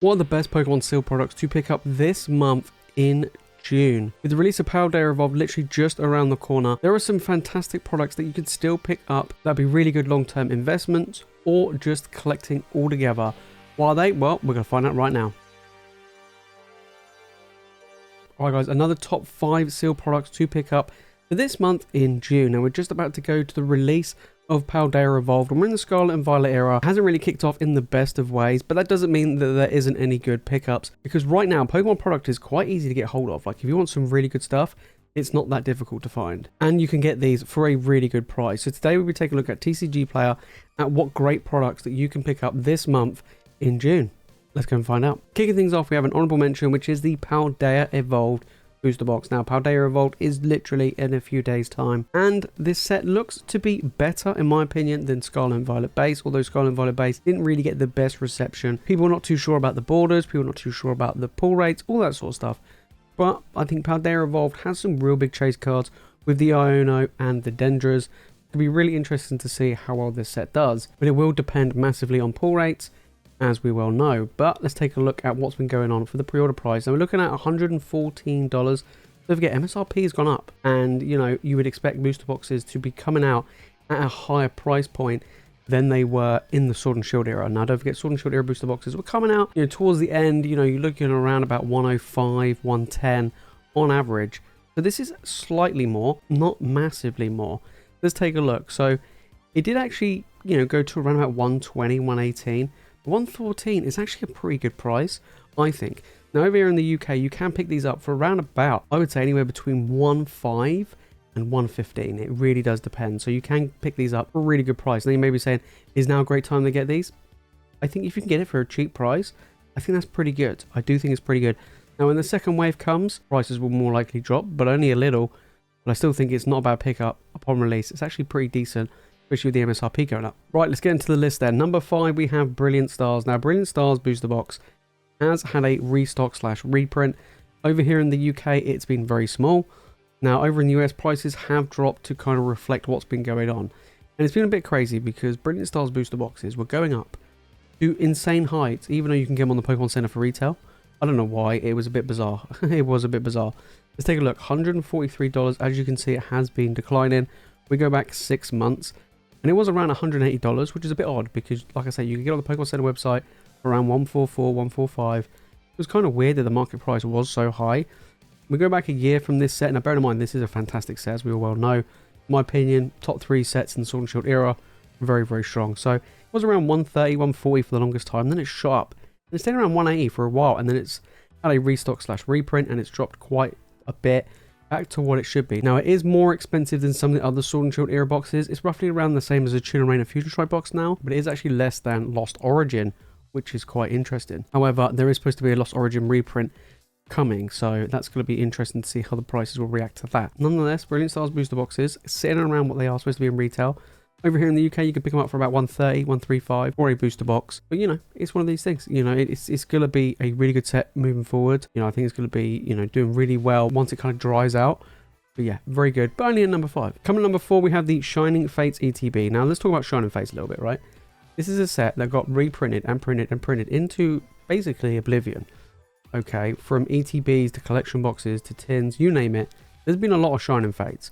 What are the best Pokemon Seal products to pick up this month in June? With the release of Paldea Evolved literally just around the corner, there are some fantastic products that you could still pick up that'd be really good long-term investments or just collecting all together. What are they? Well, we're going to find out right now. Alright guys, another top 5 Seal products to pick up for this month in June. Now we're just about to go to the release of Paldea Evolved, and we're in the Scarlet and Violet era. It hasn't really kicked off in the best of ways, but that doesn't mean that there isn't any good pickups, because right now Pokemon product is quite easy to get hold of. Like if you want some really good stuff, it's not that difficult to find, and you can get these for a really good price. So today we'll be taking a look at TCG Player at what great products that you can pick up this month in June. Let's go and find out. Kicking things off, we have an honorable mention, which is the Paldea Evolved booster box. Now Paldea Evolved is literally in a few days time, and this set looks to be better in my opinion than Scarlet and Violet base, although Scarlet and Violet base didn't really get the best reception. People are not too sure about the borders, people are not too sure about the pull rates, all that sort of stuff, but I think Paldea Evolved has some real big chase cards with the Iono and the Dendras. It'll be really interesting to see how well this set does, but it will depend massively on pull rates, as we well know. But let's take a look at what's been going on for the pre-order price. Now we're looking at $114. Don't forget, MSRP has gone up, and you know, you would expect booster boxes to be coming out at a higher price point than they were in the Sword and Shield era. Now don't forget, Sword and Shield era booster boxes were coming out, you know, towards the end. You know, you're looking around about 105, 110 on average. So this is slightly more, not massively more. Let's take a look. So it did actually, you know, go to around about 120, 118. 114 is actually a pretty good price, I think. Now over here in the UK, you can pick these up for around about, I would say, anywhere between 1.5 and 1.15. It really does depend. So you can pick these up for a really good price. Now you may be saying, is now a great time to get these? I think if you can get it for a cheap price, I think that's pretty good. I do think it's pretty good. Now when the second wave comes, prices will more likely drop, but only a little. But I still think it's not a bad pickup upon release. It's actually pretty decent, especially with the MSRP going up. Right, let's get into the list then. Number 5, we have Brilliant Stars. Now, Brilliant Stars booster box has had a restock / reprint. Over here in the UK, it's been very small. Now, over in the US, prices have dropped to kind of reflect what's been going on. And it's been a bit crazy because Brilliant Stars booster boxes were going up to insane heights, even though you can get them on the Pokemon Center for retail. I don't know why. It was a bit bizarre. It was a bit bizarre. Let's take a look. $143. As you can see, it has been declining. We go back 6 months. And it was around $180, which is a bit odd because, like I say, you can get on the Pokemon Center website for around $144, $145. It was kind of weird that the market price was so high. We go back a year from this set. Now, bear in mind, this is a fantastic set, as we all well know. In my opinion, top 3 sets in the Sword and Shield era. Very, very strong. So, it was around 130, 140 for the longest time. Then it shot up. And it stayed around 180 for a while. And then it's had a restock / reprint, and it's dropped quite a bit back to what it should be. Now, it is more expensive than some of the other Sword and Shield era boxes. It's roughly around the same as a Tuna Rain and Fusion Strike box now, but it is actually less than Lost Origin, which is quite interesting. However, there is supposed to be a Lost Origin reprint coming, so that's going to be interesting to see how the prices will react to that. Nonetheless, Brilliant Stars booster boxes sitting around what they are supposed to be in retail. Over here in the UK, you can pick them up for about 130, 135 for a booster box. But, you know, it's one of these things. You know, it's going to be a really good set moving forward. You know, I think it's going to be, you know, doing really well once it kind of dries out. But yeah, very good. But only at number 5. Coming at number 4, we have the Shining Fates ETB. Now, let's talk about Shining Fates a little bit, right? This is a set that got reprinted and printed and printed into basically oblivion. Okay, from ETBs to collection boxes to tins, you name it. There's been a lot of Shining Fates.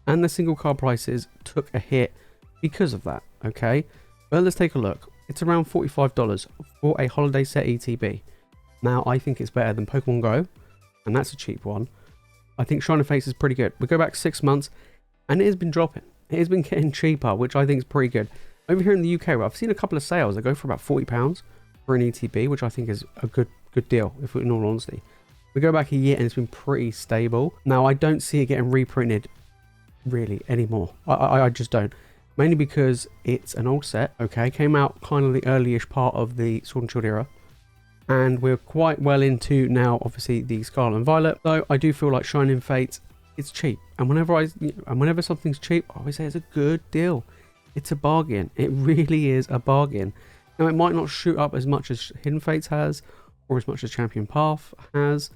And the single card prices took a hit because of that, okay? Well, let's take a look. It's around $45 for a holiday set ETB. Now, I think it's better than Pokemon Go, and that's a cheap one. I think Shining Fates is pretty good. We go back 6 months, and it has been dropping. It has been getting cheaper, which I think is pretty good. Over here in the UK, well, I've seen a couple of sales that go for about £40 for an ETB, which I think is a good deal, if in all honesty. We go back a year, and it's been pretty stable. Now, I don't see it getting reprinted, really, anymore. I just don't. Mainly because it's an old set, okay? Came out kind of the early-ish part of the Sword and Shield era. And we're quite well into now, obviously, the Scarlet and Violet. So I do feel like Shining Fates, it's cheap. And whenever something's cheap, I always say it's a good deal. It's a bargain. It really is a bargain. Now, it might not shoot up as much as Hidden Fates has, or as much as Champion Path has.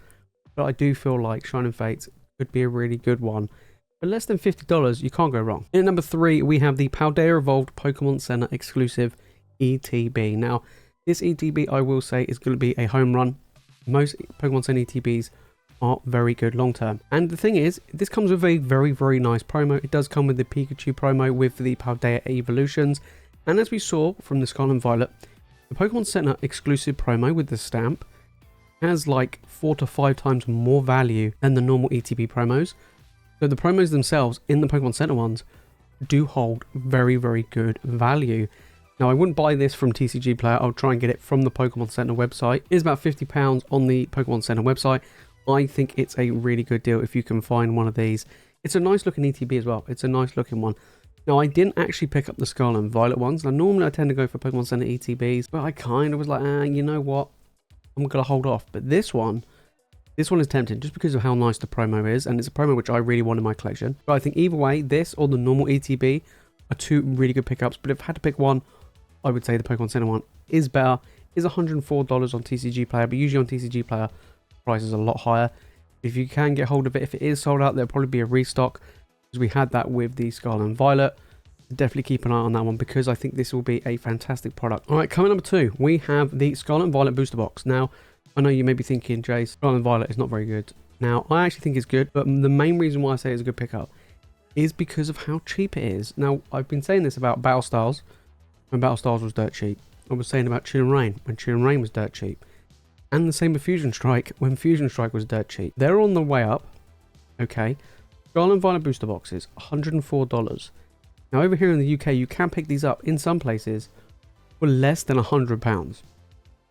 But I do feel like Shining Fates could be a really good one. For less than $50, you can't go wrong. In number 3, we have the Paldea Evolved Pokemon Center exclusive ETB. Now, This ETB, I will say, is going to be a home run. Most Pokemon Center ETBs are very good long term. And the thing is, this comes with a very, very nice promo. It does come with the Pikachu promo with the Paldea evolutions. And as we saw from the Scarlet Violet, the Pokemon Center exclusive promo with the stamp has like 4 to 5 times more value than the normal ETB promos. So the promos themselves in the Pokemon Center ones do hold very, very good value. Now, I wouldn't buy this from TCG Player. I'll try and get it from the Pokemon Center website. It is about £50 on the Pokemon Center website. I think it's a really good deal if you can find one of these. It's a nice looking ETB as well. It's a nice looking one. Now, I didn't actually pick up the Scarlet and Violet ones. Now, normally I tend to go for Pokemon Center ETBs, but I kind of was like, you know what? I'm going to hold off. But this one is tempting just because of how nice the promo is. And it's a promo which I really want in my collection. But I think either way, this or the normal ETB are two really good pickups. But if I had to pick one, I would say the Pokemon Center one is better. Is $104 on TCG Player, but usually on TCG Player, price is a lot higher. If you can get hold of it, if it is sold out, there'll probably be a restock, because we had that with the Scarlet and Violet. Definitely keep an eye on that one, because I think this will be a fantastic product. All right, coming number 2, we have the Scarlet and Violet booster box. Now, I know you may be thinking, Jace, Scarlet and Violet is not very good. Now, I actually think it's good, but the main reason why I say it's a good pickup is because of how cheap it is. Now, I've been saying this about Battle Styles when Battle Styles was dirt cheap. I was saying about Chill and Rain when Chill and Rain was dirt cheap. And the same with Fusion Strike when Fusion Strike was dirt cheap. They're on the way up. Okay. Scarlet and Violet booster boxes, $104. Now over here in the UK, you can pick these up in some places for less than £100.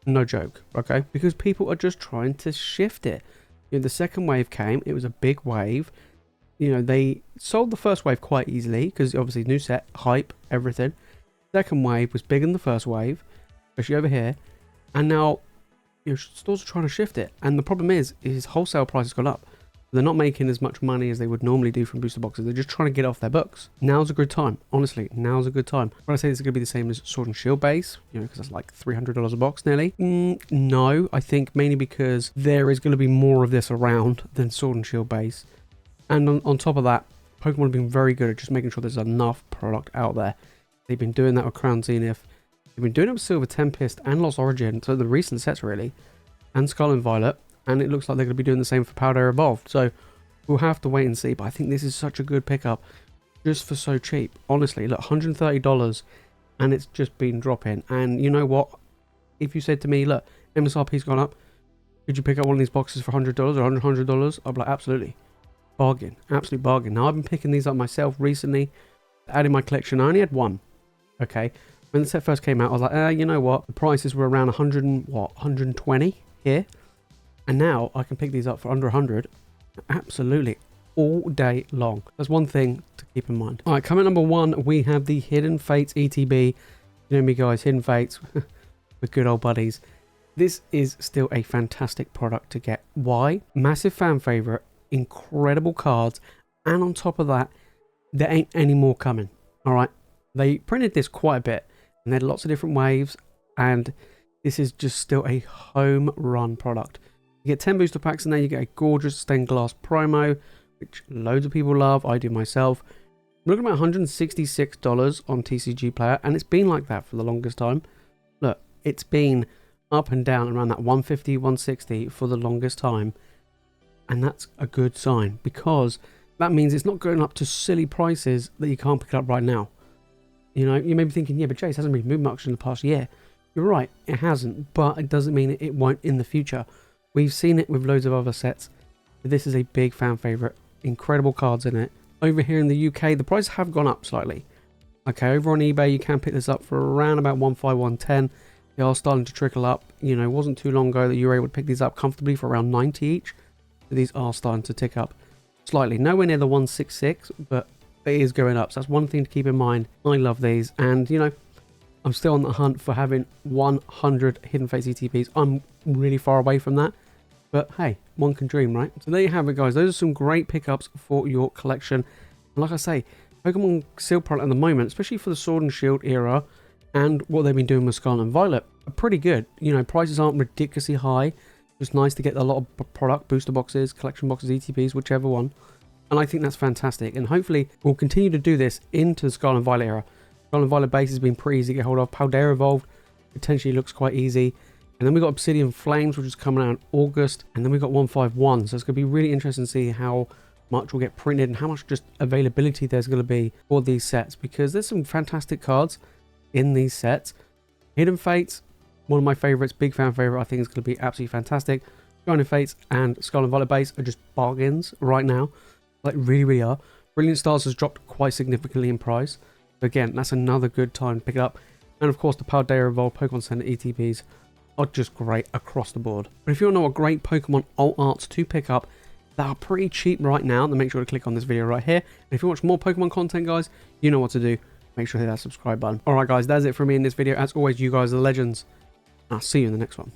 No joke, okay? Because people are just trying to shift it. You know, the second wave came, it was a big wave. You know, they sold the first wave quite easily because obviously new set, hype, everything. Second wave was bigger than the first wave, especially over here. And now stores are trying to shift it, and the problem is wholesale price has gone up. They're not making as much money as they would normally do from booster boxes. They're just trying to get off their books. Now's a good time. Honestly, now's a good time. When I say this is going to be the same as Sword and Shield base, you know, because that's like $300 a box nearly. No, I think mainly because there is going to be more of this around than Sword and Shield base. And on top of that, Pokemon have been very good at just making sure there's enough product out there. They've been doing that with Crown Zenith. They've been doing it with Silver Tempest and Lost Origin, so the recent sets really, and Scarlet and Violet, and it looks like they're going to be doing the same for Paldea Evolved, so we'll have to wait and see, but I think this is such a good pickup, just for so cheap. Honestly, look, $130, and it's just been dropping, and you know what, if you said to me, look, MSRP's gone up, could you pick up one of these boxes for $100 or $100? I'd be like, absolutely. Bargain, absolute bargain. Now, I've been picking these up myself recently, adding my collection. I only had one, okay? When the set first came out, I was like, you know what? The prices were around 120 here. And now I can pick these up for under 100. Absolutely. All day long. That's one thing to keep in mind. All right, coming number 1, we have the Hidden Fates ETB. You know me, guys, Hidden Fates. We're good old buddies. This is still a fantastic product to get. Why? Massive fan favorite. Incredible cards. And on top of that, there ain't any more coming. All right. They printed this quite a bit. And they had lots of different waves, and this is just still a home run product. You get 10 booster packs, and then you get a gorgeous stained glass promo, which loads of people love. I do myself. I'm looking at about $166 on TCG Player, and it's been like that for the longest time. Look, it's been up and down around that 150, 160 for the longest time, and that's a good sign, because that means it's not going up to silly prices that you can't pick it up right now. You know, you may be thinking, yeah, but Jace hasn't really moved much in the past year. You're right, it hasn't, but it doesn't mean it won't in the future. We've seen it with loads of other sets. This is a big fan favourite. Incredible cards in it. Over here in the UK, the prices have gone up slightly. Okay, over on eBay, you can pick this up for around about 150, 110. They are starting to trickle up. You know, it wasn't too long ago that you were able to pick these up comfortably for around 90 each. So these are starting to tick up slightly. Nowhere near the 166, but it is going up, so that's one thing to keep in mind. I love these, and you know, I'm still on the hunt for having 100 Hidden Fates ETPs. I'm really far away from that, but hey, one can dream, right? So there you have it, guys. Those are some great pickups for your collection. And like I say, Pokemon Seal product at the moment, especially for the Sword and Shield era and what they've been doing with Scarlet and Violet, are pretty good. You know, prices aren't ridiculously high. It's nice to get a lot of product, booster boxes, collection boxes, ETPs, whichever one. And I think that's fantastic. And hopefully we'll continue to do this into the Scarlet and Violet era. Scarlet and Violet base has been pretty easy to get hold of. Paldea Evolved potentially looks quite easy. And then we got Obsidian Flames, which is coming out in August. And then we got 151. So it's going to be really interesting to see how much will get printed and how much just availability there's going to be for these sets, because there's some fantastic cards in these sets. Hidden Fates, one of my favorites, big fan favorite. I think it's going to be absolutely fantastic. Shining Fates and Scarlet Violet base are just bargains right now. Like, really are. Brilliant Stars has dropped quite significantly in price. So again, that's another good time to pick it up. And of course, the Paldea Evolved Pokemon Center ETBs are just great across the board. But if you want to know what great Pokemon alt arts to pick up that are pretty cheap right now, then make sure to click on this video right here. And if you watch more Pokemon content, guys, you know what to do. Make sure to hit that subscribe button. Alright guys, that's it from me in this video. As always, you guys are legends. I'll see you in the next one.